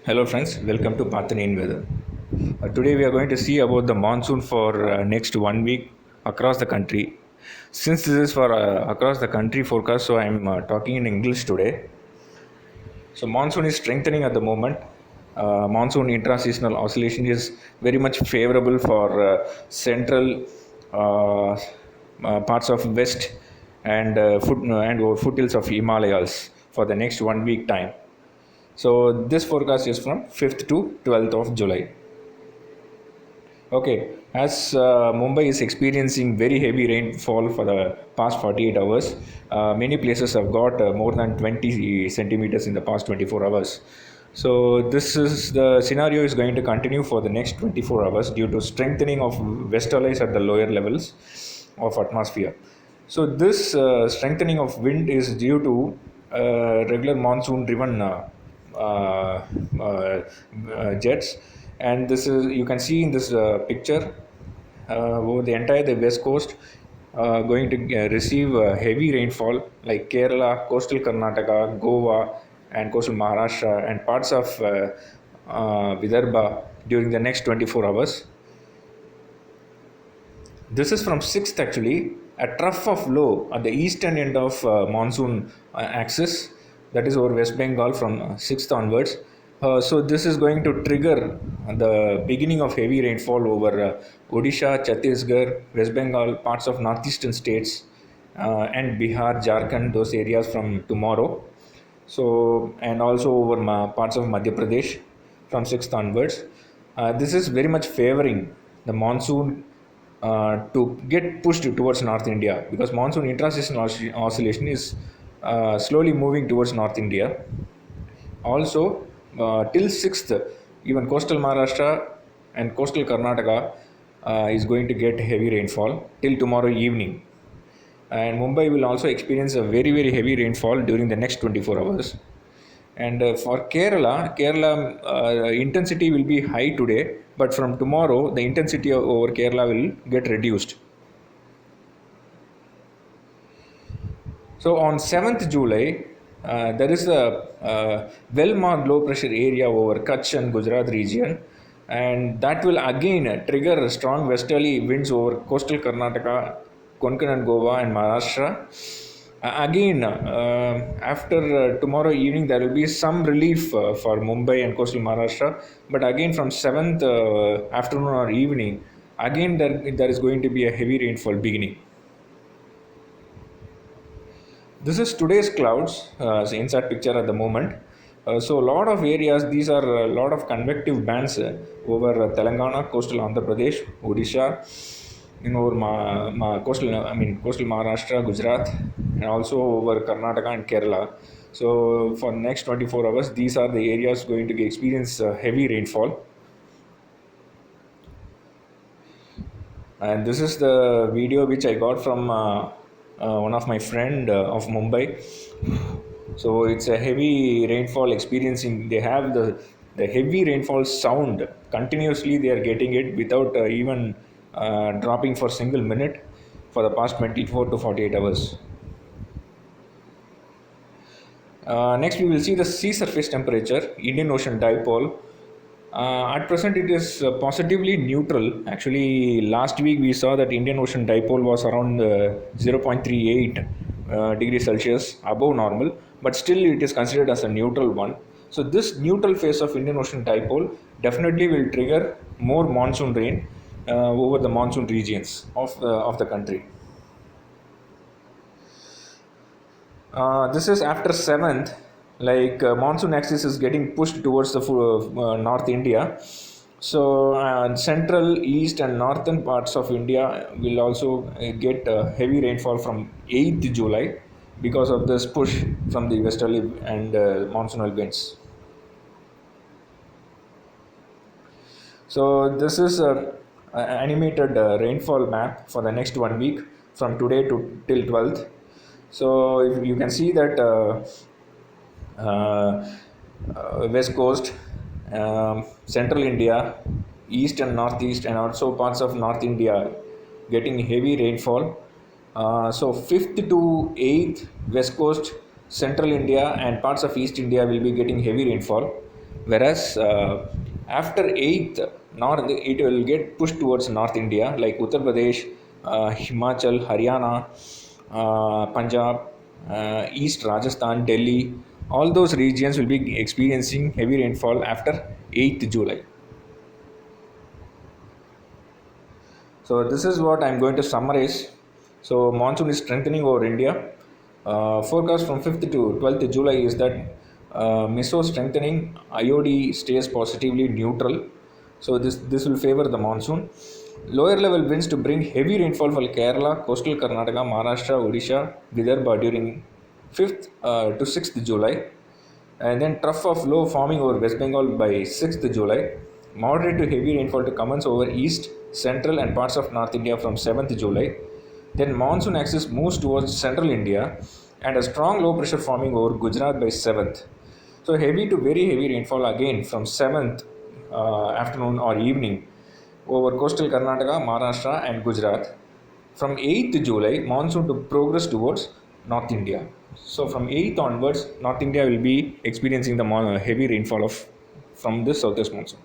Hello friends, welcome to Parthanin Weather. Today we are going to see about the monsoon for next 1 week across the country. Since this is for across the country forecast, so I am talking in English today. So monsoon is strengthening at the moment. Monsoon intra-seasonal oscillation is very much favorable for central uh, parts of west and foothills of Himalayas for the next 1 week time. So this forecast is from 5th to 12th of July. Okay, as Mumbai is experiencing very heavy rainfall for the past 48 hours, many places have got more than 20 centimeters in the past 24 hours. So this is the scenario is going to continue for the next 24 hours due to strengthening of westerlies at the lower levels of atmosphere. So this strengthening of wind is due to regular monsoon driven jets, and this is you can see in this picture over the entire the west coast going to receive heavy rainfall like Kerala, coastal Karnataka, Goa, and coastal Maharashtra and parts of Vidarbha during the next 24 hours. This is from 6th actually, a trough of low at the eastern end of monsoon axis, that is over West Bengal from 6th onwards. So this is going to trigger the beginning of heavy rainfall over Odisha, Chhattisgarh, West Bengal, parts of northeastern states, and Bihar, Jharkhand, those areas from tomorrow. So and also over parts of Madhya Pradesh from 6th onwards. This is very much favoring the monsoon to get pushed towards North India because monsoon intra-seasonal oscillation is slowly moving towards North India. Also, till 6th, even coastal Maharashtra and coastal Karnataka is going to get heavy rainfall till tomorrow evening. And Mumbai will also experience a very, very heavy rainfall during the next 24 hours. And for Kerala intensity will be high today, but from tomorrow the intensity over Kerala will get reduced. So on 7th July, there is a well-marked low pressure area over Kutch and Gujarat region, and that will again trigger strong westerly winds over coastal Karnataka, Konkan and Goa and Maharashtra. Again, after tomorrow evening, there will be some relief for Mumbai and coastal Maharashtra, but again from 7th afternoon or evening, again there is going to be a heavy rainfall beginning. This is today's clouds, inside picture at the moment. So a lot of areas, these are a lot of convective bands over Telangana, coastal Andhra Pradesh, Odisha, over coastal Maharashtra, Gujarat, and also over Karnataka and Kerala. So for next 24 hours, these are the areas going to experience heavy rainfall. And this is the video which I got from one of my friend of Mumbai. So it's a heavy rainfall experiencing. They have the heavy rainfall sound continuously. They are getting it without even dropping for single minute for the past 24 to 48 hours. Next, we will see the sea surface temperature, Indian Ocean dipole. At present, it is positively neutral. Actually, last week we saw that Indian Ocean dipole was around 0.38 degrees Celsius above normal, but still it is considered as a neutral one. So this neutral phase of Indian Ocean dipole definitely will trigger more monsoon rain over the monsoon regions of the country. This is after 7th, like monsoon axis is getting pushed towards the North India. So central, east and northern parts of India will also get heavy rainfall from 8th July because of this push from the westerly and monsoonal winds. So this is a animated rainfall map for the next 1 week from today to till 12th. So if you can see that west coast, central India, east and northeast, and also parts of North India getting heavy rainfall. So 5th to 8th, west coast, central India, and parts of east India will be getting heavy rainfall. Whereas after 8th, north, it will get pushed towards North India like Uttar Pradesh, Himachal, Haryana, Punjab, East Rajasthan, Delhi. All those regions will be experiencing heavy rainfall after 8th July. So this is what I'm going to summarize. So monsoon is strengthening over India. Forecast from 5th to 12th July is that Miso strengthening, IOD stays positively neutral. So this will favor the monsoon. Lower level winds to bring heavy rainfall for Kerala, coastal Karnataka, Maharashtra, Odisha, Vidarbha during 5th to 6th July, and then trough of low forming over West Bengal by 6th July, moderate to heavy rainfall to commence over east, central and parts of North India from 7th July, then monsoon axis moves towards central India and a strong low pressure forming over Gujarat by 7th. So heavy to very heavy rainfall again from 7th afternoon or evening over coastal Karnataka, Maharashtra and Gujarat. From 8th July, monsoon to progress towards North India. So from 8th onwards, North India will be experiencing the heavy rainfall of from this southwest monsoon.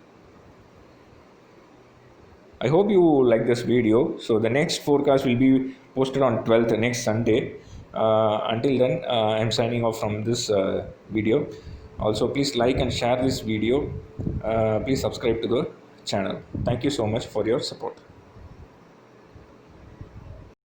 I hope you like this video. So the next forecast will be posted on 12th next Sunday. Until then, I'm signing off from this video. Also, please like and share this video. Please subscribe to the channel. Thank you so much for your support.